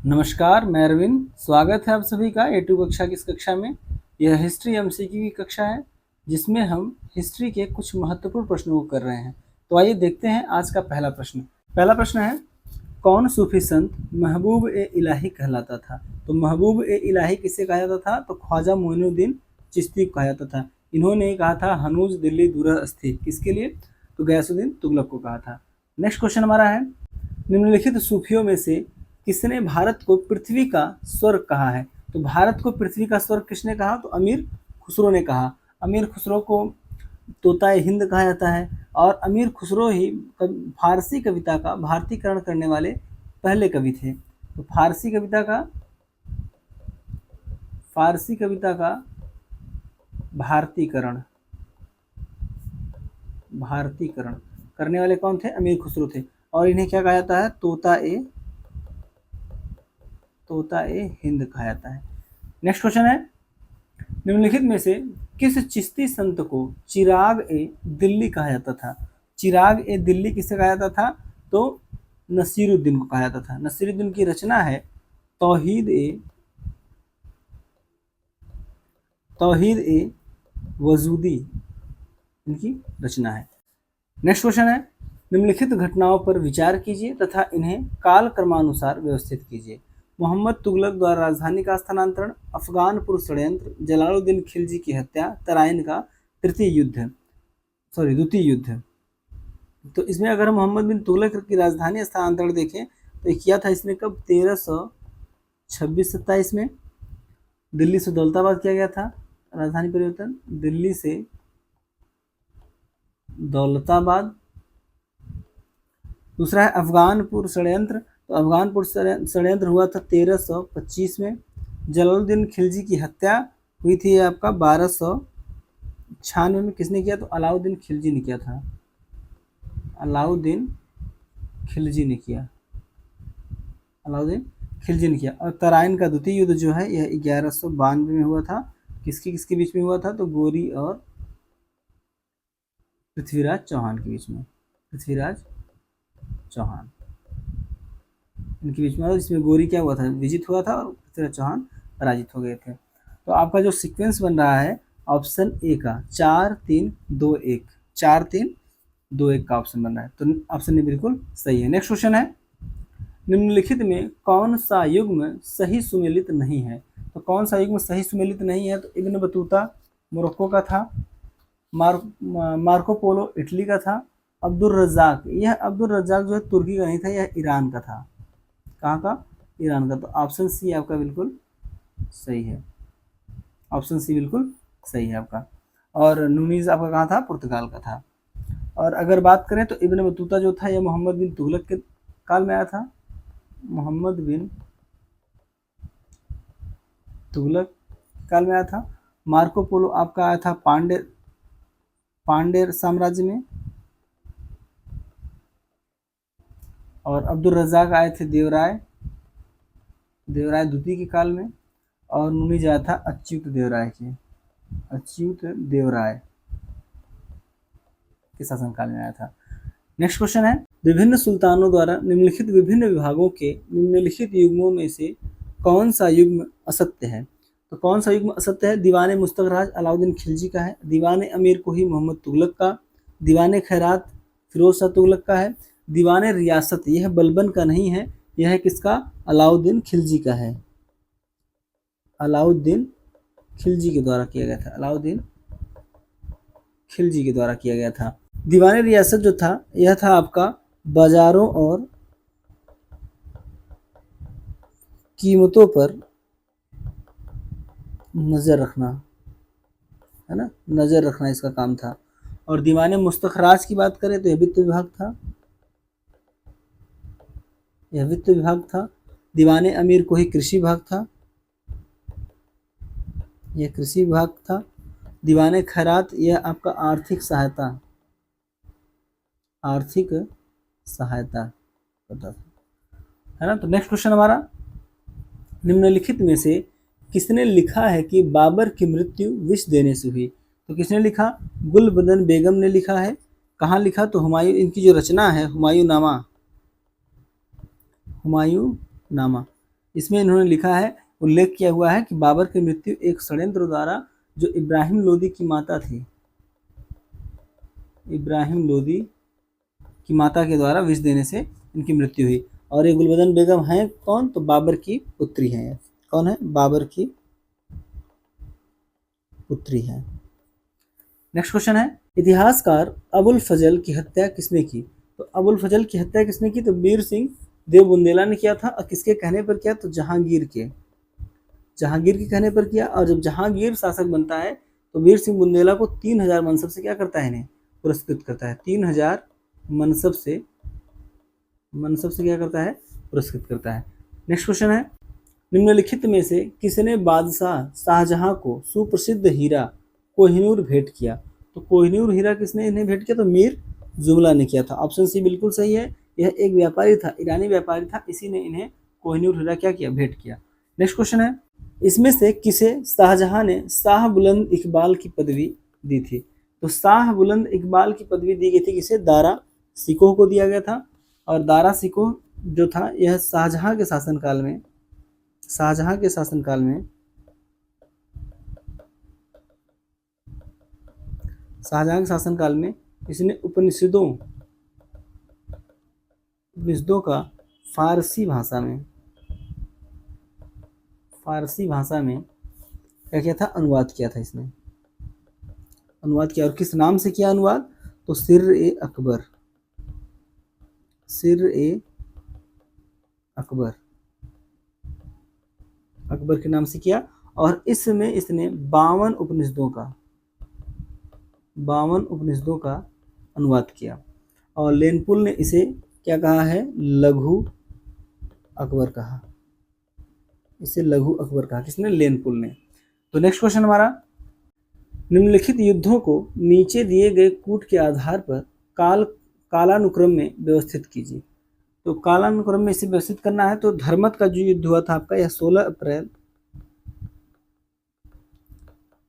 नमस्कार, मैं अरविंद। स्वागत है आप सभी का A2 कक्षा की इस कक्षा में। यह हिस्ट्री एमसीक्यू की कक्षा है जिसमें हम हिस्ट्री के कुछ महत्वपूर्ण प्रश्नों को कर रहे हैं। तो आइए देखते हैं आज का पहला प्रश्न। पहला प्रश्न है, कौन सूफी संत महबूब ए इलाही कहलाता था? तो महबूब ए इलाही किसे कहा जाता था? तो ख्वाजा मोइनुद्दीन चिश्ती को कहा जाता था। इन्होंने कहा था हनूज दिल्ली दूरह अस्थित, किसके लिए? तो गयासुद्दीन तुगलक को कहा था। नेक्स्ट क्वेश्चन हमारा है, निम्नलिखित सूफियों में से किसने भारत को पृथ्वी का स्वर्ग कहा है? तो भारत को पृथ्वी का स्वर्ग किसने कहा? तो अमीर खुसरो ने कहा। अमीर खुसरो को तोताए हिंद कहा जाता है और अमीर खुसरो ही फारसी कविता का भारतीकरण करने वाले पहले कवि थे। तो फारसी कविता का भारतीकरण करने वाले कौन थे? अमीर खुसरो थे। और इन्हें क्या कहा जाता है? तोता ए हिंद कहा जाता है। नेक्स्ट क्वेश्चन है, निम्नलिखित में से किस चिश्ती संत को चिराग ए दिल्ली कहा जाता था? चिराग ए दिल्ली किसे कहा जाता था? तो नसीरुद्दीन को कहा जाता था। नसीरुद्दीन की रचना है तौहीद ए वजूदी, इनकी रचना है। नेक्स्ट क्वेश्चन है, निम्नलिखित घटनाओं पर विचार कीजिए तथा इन्हें काल क्रमानुसार व्यवस्थित कीजिए। मोहम्मद तुगलक द्वारा राजधानी का स्थानांतरण, अफगानपुर षड्यंत्र, जलालुद्दीन खिलजी की हत्या, तराइन का द्वितीय युद्ध। तो इसमें अगर मोहम्मद बिन तुगलक की राजधानी स्थानांतरण देखें तो किया था इसने कब? 1326-27 में दिल्ली से दौलताबाद किया गया था राजधानी परिवर्तन, दिल्ली से दौलताबाद। दूसरा है अफगानपुर षड्यंत्र, तो अफगानपुर षड्यंत्र हुआ था 1325 में। जलालुद्दीन खिलजी की हत्या हुई थी आपका 1296 में। किसने किया? तो अलाउद्दीन खिलजी ने किया था। अलाउद्दीन खिलजी ने किया। और तराइन का द्वितीय युद्ध जो है यह 1192 में हुआ था। किसके बीच में हुआ था? तो गोरी और पृथ्वीराज चौहान के बीच में। इनके बीच में, जिसमें गोरी क्या हुआ था? विजित हुआ था और पृथ्वीराज चौहान पराजित हो गए थे। तो आपका जो सीक्वेंस बन रहा है ऑप्शन ए का 4-3-2-1 का ऑप्शन बन रहा है। तो ऑप्शन ए बिल्कुल सही है। नेक्स्ट क्वेश्चन है, निम्नलिखित में कौन सा युग्म सही सुमेलित नहीं है? तो कौन सा युग्म सही सुमेलित नहीं है? तो इब्न बतूता मोरक्को का था, मार्को पोलो इटली का था, अब्दुल रज्जाक जो है तुर्की का नहीं था, यह ईरान का था। कहाँ का? ईरान का। तो ऑप्शन सी आपका बिल्कुल सही है। आपका। और नूनीज आपका कहाँ था? पुर्तगाल का था। और अगर बात करें तो इब्न बतूता जो था यह मोहम्मद बिन तुगलक के काल में आया था। मार्को पोलो आपका आया था पांड्य साम्राज्य में। और अब्दुल रज़ाक आए थे देवराय द्वितीय के काल में। और नूनीज आया था अच्युत देवराय के शासनकाल में आया था। नेक्स्ट क्वेश्चन है, विभिन्न सुल्तानों द्वारा निम्नलिखित विभिन्न विभागों के निम्नलिखित युग्मों में से कौन सा युग्म असत्य है? तो कौन सा युग्म असत्य है? दीवाने मुस्तगराज अलाउद्दीन खिलजी का है, दीवाने अमीर कोही मोहम्मद तुगलक का, दीवाने खैरात फिरोज शाह तुगलक का है, दीवाने रियासत यह बलबन का नहीं है, यह है किसका? अलाउद्दीन खिलजी का है। अलाउद्दीन खिलजी के द्वारा किया गया था। दीवाने रियासत जो था यह था आपका बाजारों और कीमतों पर नजर रखना, है ना, इसका काम था। और दीवाने मुस्तखराज की बात करें तो यह वित्त विभाग था। दीवाने अमीर को ही कृषि विभाग था। दीवाने खैरात यह आपका आर्थिक सहायता होता था, है ना। तो नेक्स्ट क्वेश्चन हमारा, निम्नलिखित में से किसने लिखा है कि बाबर की मृत्यु विष देने से हुई? तो किसने लिखा? गुलबदन बेगम ने लिखा है। कहाँ लिखा? तो हुमायूं, इनकी जो रचना है हुमायूं नामा, इसमें इन्होंने लिखा है, उल्लेख किया हुआ है कि बाबर की मृत्यु एक षड्यंत्र द्वारा जो इब्राहिम लोदी की माता थी, इब्राहिम लोदी की माता के द्वारा विष देने से इनकी मृत्यु हुई। और ये गुलबदन बेगम है कौन? तो बाबर की पुत्री है। कौन है? बाबर की पुत्री है। नेक्स्ट क्वेश्चन है, इतिहासकार अबुल फजल की हत्या किसने की? तो अबुल फजल की हत्या किसने की? तो वीर सिंह देव बुंदेला ने किया था। और किसके कहने पर किया? तो जहांगीर के कहने पर किया। और जब जहांगीर शासक बनता है तो वीर सिंह बुंदेला को 3000 मनसब से क्या करता है? इन्हें पुरस्कृत करता है। 3000 मनसब से क्या करता है? पुरस्कृत करता है। नेक्स्ट क्वेश्चन है, निम्नलिखित में से किसने बादशाह शाहजहां को सुप्रसिद्ध हीरा कोहिनूर भेंट किया? तो कोहिनूर हीरा किसने इन्हें भेंट किया? तो मीर जुमला ने किया था। ऑप्शन सी बिल्कुल सही है। यह एक व्यापारी था, ईरानी व्यापारी था, इसी ने इन्हें कोहिनूर हीरा क्या किया? भेंट किया। नेक्स्ट क्वेश्चन है, इसमें से किसे शाहजहां ने शाह बुलंद इकबाल की पदवी दी थी? तो शाह बुलंद इकबाल की पदवी दी गई थी किसे? दारा सिकोह को दिया गया था। और दारा सिकोह जो था यह शाहजहां के शासनकाल में इसने उपनिषदों का फारसी भाषा में क्या किया था? अनुवाद किया था। इसने अनुवाद किया। और किस नाम से किया अनुवाद? तो अकबर के नाम से किया। और इसमें इसने 52 उपनिषदों का अनुवाद किया। और लेनपुल ने इसे क्या कहा है? लघु अकबर कहा। इसे लघु अकबर कहा। किसने? लेनपुल ने। तो नेक्स्ट क्वेश्चन हमारा, निम्नलिखित युद्धों को नीचे दिए गए कूट के आधार पर कालानुक्रम में व्यवस्थित कीजिए। तो कालानुक्रम में इसे व्यवस्थित करना है। तो धर्मत का जो युद्ध हुआ था आपका, यह 16 अप्रैल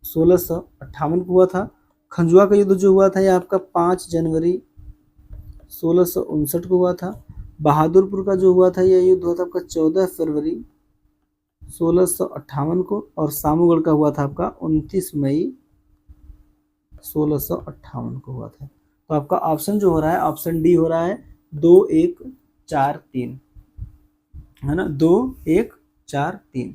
1658 को हुआ था। खंजुआ का युद्ध जो हुआ था यह आपका 5 जनवरी 1659 को हुआ था। बहादुरपुर का जो हुआ था यह युद्ध हुआ था आपका 14 फरवरी 1658 को। और सामूगढ़ का हुआ था आपका 29 मई 1658 को हुआ था। तो आपका ऑप्शन जो हो रहा है, ऑप्शन डी हो रहा है 2 1 4 3, है ना? 2 1 4 3।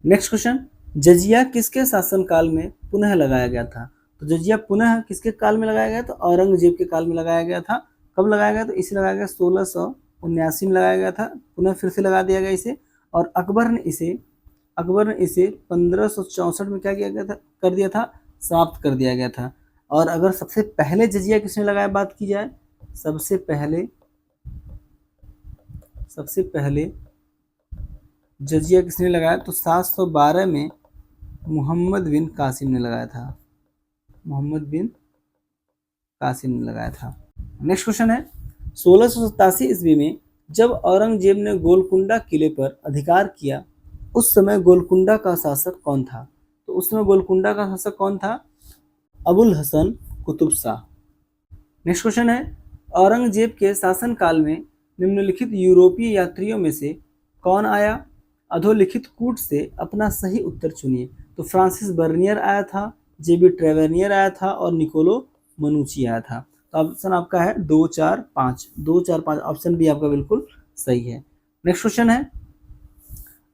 नेक्स्ट क्वेश्चन, जजिया किसके शासनकाल में पुनः लगाया गया था? तो जजिया पुनः किसके काल में लगाया गया? तो औरंगजेब के काल में लगाया गया था। कब लगाया गया? तो इसे लगाया गया 1679 में लगाया गया था। पुनः फिर से लगा दिया गया इसे। और अकबर ने इसे 1564 में क्या किया गया था? कर दिया था, समाप्त कर दिया गया था। और अगर सबसे पहले जजिया किसने लगाया बात की जाए, सबसे पहले जजिया किसने लगाया? तो 712 में मोहम्मद बिन कासिम ने लगाया था। नेक्स्ट क्वेश्चन है, 1687 ईस्वी में जब औरंगजेब ने गोलकुंडा किले पर अधिकार किया, उस समय गोलकुंडा का शासक कौन था? तो उस समय गोलकुंडा का शासक कौन था? अबुल हसन कुतुब शाह। नेक्स्ट क्वेश्चन है, औरंगजेब के शासनकाल में निम्नलिखित यूरोपीय यात्रियों में से कौन आया? अधोलिखित कूट से अपना सही उत्तर चुनिए। तो फ्रांसिस बर्नियर आया था, जेबी ट्रेवेनियर आया था, और निकोलो मनुची आया था। तो ऑप्शन आपका है 2 4 5। 2 4 5 ऑप्शन भी आपका बिल्कुल सही है। नेक्स्ट क्वेश्चन है,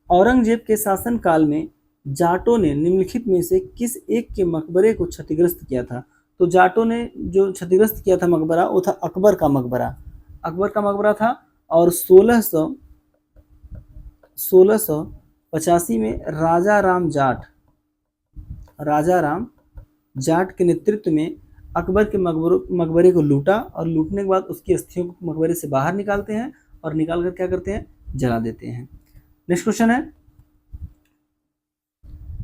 औरंगजेब के शासनकाल में जाटों ने निम्नलिखित में से किस एक के मकबरे को क्षतिग्रस्त किया था? तो जाटों ने जो क्षतिग्रस्त किया था मकबरा, वो था अकबर का मकबरा था। और 1685 में राजा राम जाट के नेतृत्व में अकबर के मकबरे को लूटा। और लूटने के बाद उसकी अस्थियों को मकबरे से बाहर निकालते हैं और निकाल कर क्या करते हैं? जला देते हैं। नेक्स्ट क्वेश्चन है,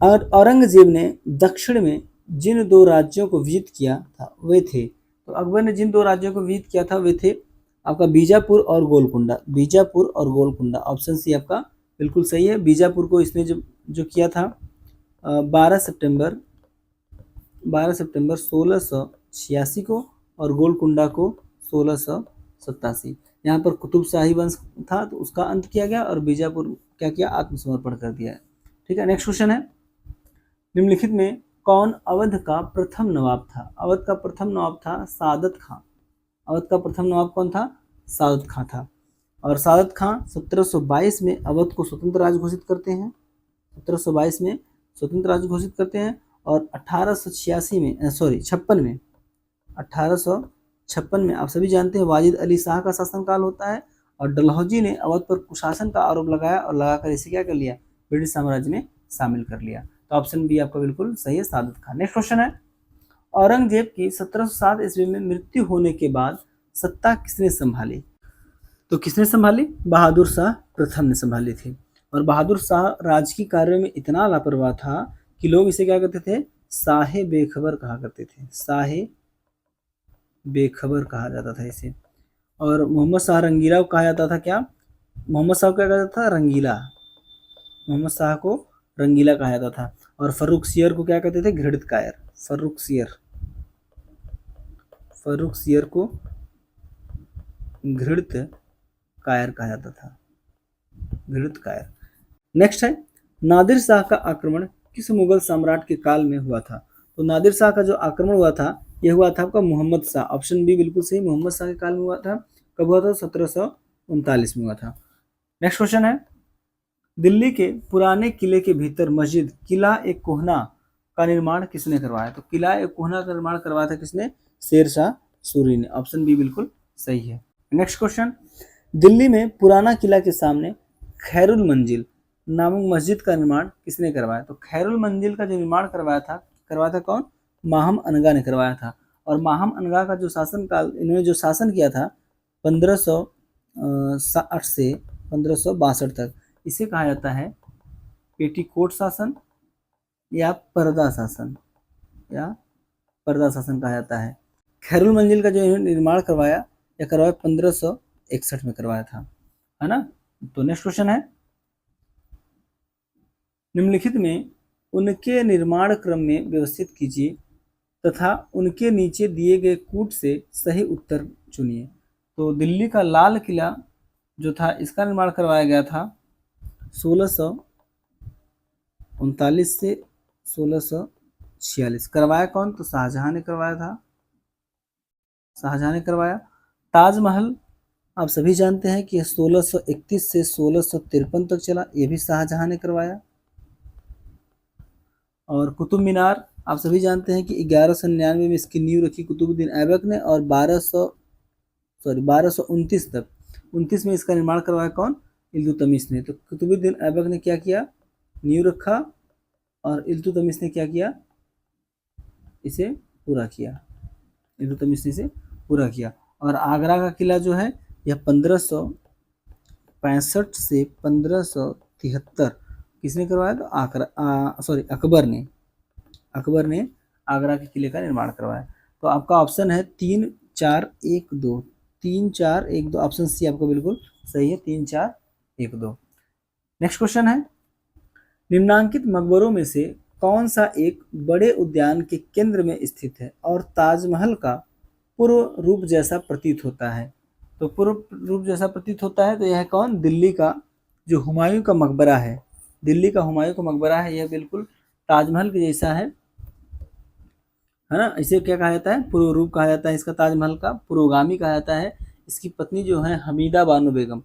और औरंगजेब ने दक्षिण में जिन 2 राज्यों को विजित किया था वे थे, तो अकबर ने जिन 2 राज्यों को विजित किया था वे थे आपका बीजापुर और गोलकुंडा। ऑप्शन सी आपका बिल्कुल सही है। बीजापुर को इसने जो किया था 12 सितंबर 1686 को, और गोलकुंडा को 1687। यहाँ पर कुतुब शाही वंश था तो उसका अंत किया गया, और बीजापुर क्या किया, आत्मसमर्पण कर दिया है। ठीक है, नेक्स्ट क्वेश्चन है, निम्नलिखित में कौन अवध का प्रथम नवाब था? अवध का प्रथम नवाब था सादत खां। अवध का प्रथम नवाब कौन था? सादत खां था। और सादत खां 1722 में अवध को स्वतंत्र राज्य घोषित करते हैं। 1722 में स्वतंत्र राज्य घोषित करते हैं, और 1886 में 1856 में आप सभी जानते हैं वाजिद अली शाह का शासनकाल होता है, और डलहौजी ने अवध पर कुशासन का आरोप लगाया और लगाकर इसे क्या कर लिया, ब्रिटिश साम्राज्य में शामिल कर लिया। तो ऑप्शन बी आपका बिल्कुल सही है, सादत खान। नेक्स्ट क्वेश्चन है, औरंगजेब की 1707 ईस्वी में मृत्यु होने के बाद सत्ता किसने संभाली? तो किसने संभाली? बहादुर शाह प्रथम ने संभाली थी। और बहादुर शाह राजकीय कार्यों में इतना लापरवाह था कि लोग इसे क्या करते थे, शाहे बेखबर कहा करते थे। शाहे बेखबर कहा जाता था इसे। और मोहम्मद शाह रंगीला को कहा जाता था क्या? मोहम्मद शाह को क्या कहता था? रंगीला। मोहम्मद शाह को रंगीला कहा जाता था। और फर्रुख सियर को क्या कहते थे? घृणित कायर। फर्रुख सियर को घृणित कायर कहा जाता था। घृणित कायर। नेक्स्ट है, नादिर शाह का आक्रमण किस मुगल सम्राट के काल में हुआ था? तो नादिर शाह का जो आक्रमण हुआ था यह हुआ था आपका मोहम्मद शाह। ऑप्शन बी बिल्कुल सही, मोहम्मद शाह के काल में हुआ था। कब हुआ था? 1739 में हुआ था। नेक्स्ट क्वेश्चन है, दिल्ली के पुराने किले के भीतर मस्जिद किला ए कोहना का निर्माण किसने करवाया? तो किला ए कोहना का निर्माण करवाया था किसने? शेर शाह सूरी ने। ऑप्शन बी बिल्कुल सही है। नेक्स्ट क्वेश्चन, दिल्ली में पुराना किला के सामने खैरुल मंजिल नामक मस्जिद का निर्माण किसने करवाया? तो खैरुल मंजिल का जो निर्माण करवाया था कौन? माहम अनगा ने करवाया था। और माहम अनगा का जो शासनकाल, इन्होंने जो शासन किया था 1560 से 1562 तक, इसे कहा जाता है पेटीकोट शासन या पर्दा शासन कहा जाता है। खैरुल मंजिल का जो निर्माण करवाया 1561 में करवाया था, है ना। तो नेक्स्ट क्वेश्चन है, निम्नलिखित में उनके निर्माण क्रम में व्यवस्थित कीजिए तथा उनके नीचे दिए गए कूट से सही उत्तर चुनिए। तो दिल्ली का लाल किला जो था इसका निर्माण करवाया गया था 1639 से 1646। करवाया कौन? तो शाहजहां ने करवाया था। शाहजहां ने करवाया। ताजमहल आप सभी जानते हैं कि 1631 से 1653 तक चला, ये भी शाहजहां ने करवाया। और कुतुब मीनार आप सभी जानते हैं कि 1199 में इसकी नींव रखी कुतुबुद्दीन ऐबक ने, और 1229 तक 29 में इसका निर्माण करवाया कौन? इल्तुतमिश ने। तो कुतुबुद्दीन ऐबक ने क्या किया? नींव रखा, और इल्तुतमिश ने क्या किया? इसे पूरा किया। इल्तुतमिश ने इसे पूरा किया। और आगरा का किला जो है यह 1565 से 1573 किसने करवाया? तो अकबर ने आगरा के किले का निर्माण करवाया। तो आपका ऑप्शन है 3 4 1 2। 3 4 1 2, ऑप्शन सी आपका बिल्कुल सही है, 3 4 1 2। नेक्स्ट क्वेश्चन है, निम्नांकित मकबरों में से कौन सा एक बड़े उद्यान के केंद्र में स्थित है और ताजमहल का पूर्व रूप जैसा प्रतीत होता है? तो पूर्व रूप जैसा प्रतीत होता है तो यह कौन? दिल्ली का जो हुमायूं का मकबरा है, दिल्ली का हुमायूं का मकबरा है, यह बिल्कुल ताजमहल के जैसा है ना। इसे क्या कहा जाता है? पूर्व रूप कहा जाता है इसका, ताजमहल का पुरोगामी कहा जाता है। इसकी पत्नी जो है हमीदा बानो बेगम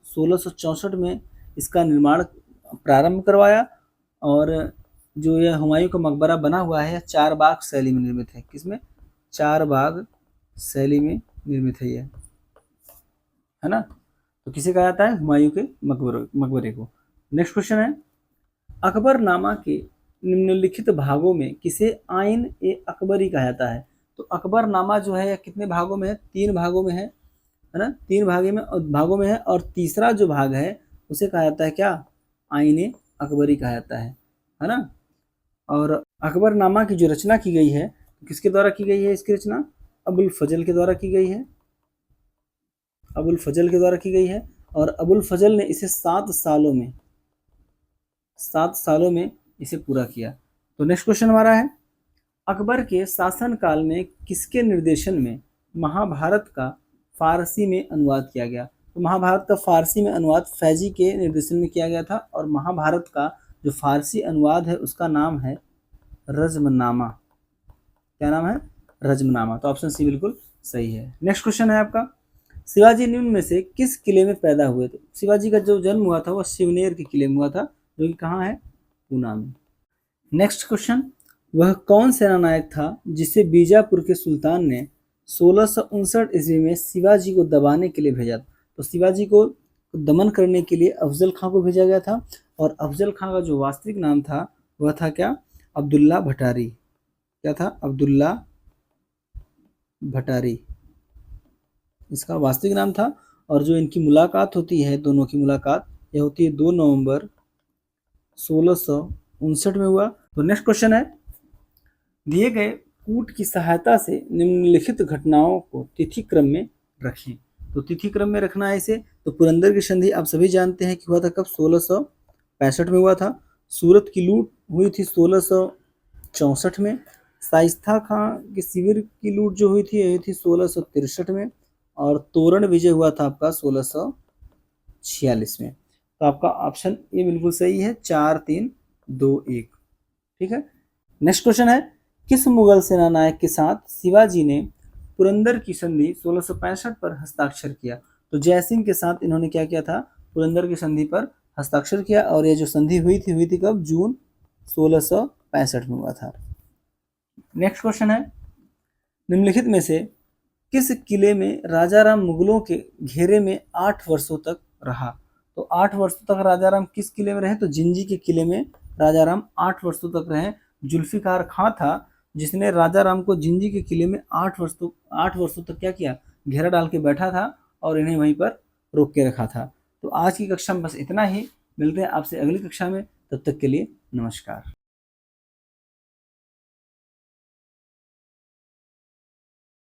1664 में इसका निर्माण प्रारंभ करवाया। और जो यह हुमायूं का मकबरा बना हुआ है 4 बाग शैली में निर्मित है। किसमें? 4 बाग शैली में निर्मित है यह, है ना। तो किसे कहा जाता है? हुमायूं के मकबरे को। नेक्स्ट क्वेश्चन है, अकबरनामा के निम्नलिखित भागों में किसे आइन ए अकबरी कहा जाता है? तो अकबरनामा जो है यह कितने भागों में है? 3 भागों में है ना। 3 भागों में है, और तीसरा जो भाग है उसे कहा जाता है क्या? आइन ए अकबरी कहा जाता है ना। और अकबरनामा की जो रचना की गई है किसके द्वारा की गई है? इसकी रचना अबुल फजल के द्वारा की गई है। अबुल फजल के द्वारा की गई है, और अबुल फजल ने इसे 7 सालों में इसे पूरा किया। तो नेक्स्ट क्वेश्चन हमारा है, अकबर के शासनकाल में किसके निर्देशन में महाभारत का फारसी में अनुवाद किया गया? तो महाभारत का फारसी में अनुवाद फैजी के निर्देशन में किया गया था और महाभारत का जो फारसी अनुवाद है उसका नाम है रज़्मनामा। क्या नाम है? रज़्मनामा। तो ऑप्शन सी बिल्कुल सही है। नेक्स्ट क्वेश्चन है आपका, शिवाजी निम्न में से किस किले में पैदा हुए थे? शिवाजी का जो जन्म हुआ था वह शिवनेर के किले में हुआ था, जो कि कहाँ है? पूना में। नेक्स्ट क्वेश्चन, वह कौन सेनानायक था जिसे बीजापुर के सुल्तान ने 1659 ईस्वी में शिवाजी को दबाने के लिए भेजा? तो शिवाजी को दमन करने के लिए अफजल खां को भेजा गया था और अफजल खां का जो वास्तविक नाम था वह था क्या? अब्दुल्ला भटारी। क्या था? अब्दुल्ला भटारी इसका वास्तविक नाम था। और जो इनकी मुलाकात होती है, दोनों की मुलाकात, यह होती है 2 नवंबर 1659 में हुआ। तो नेक्स्ट क्वेश्चन है, दिए गए कूट की सहायता से निम्नलिखित घटनाओं को तिथि क्रम में रखें। तो तिथि क्रम में रखना है इसे। तो पुरंदर की संधि आप सभी जानते हैं कि हुआ था कब? 1665 में हुआ था। सूरत की लूट हुई थी 1664 में। शाइस्ता खां के शिविर की लूट जो हुई थी 1663 में। और तोरण विजय हुआ था आपका 1646 में। तो आपका ऑप्शन ए बिल्कुल सही है, 4 3 2 1। ठीक है। नेक्स्ट क्वेश्चन है, किस मुगल सेनानायक के साथ शिवाजी ने पुरंदर की संधि 1665 पर हस्ताक्षर किया? तो जयसिंह के साथ इन्होंने क्या किया था? पुरंदर की संधि पर हस्ताक्षर किया। और ये जो संधि हुई थी कब? जून 1665 में हुआ था। नेक्स्ट क्वेश्चन है, निम्नलिखित में से किस किले में राजाराम मुगलों के घेरे में 8 वर्षों तक रहा? तो 8 वर्षों तक राजाराम किस किले में रहे? तो जिंजी के किले में राजाराम 8 वर्षों तक रहे। जुल्फिकार खां था जिसने राजाराम को जिंजी के किले में 8 वर्षों तक क्या किया? घेरा डाल के बैठा था और इन्हें वहीं पर रोक के रखा था। तो आज की कक्षा में बस इतना ही। मिलते हैं आपसे अगली कक्षा में, तब तक के लिए नमस्कार।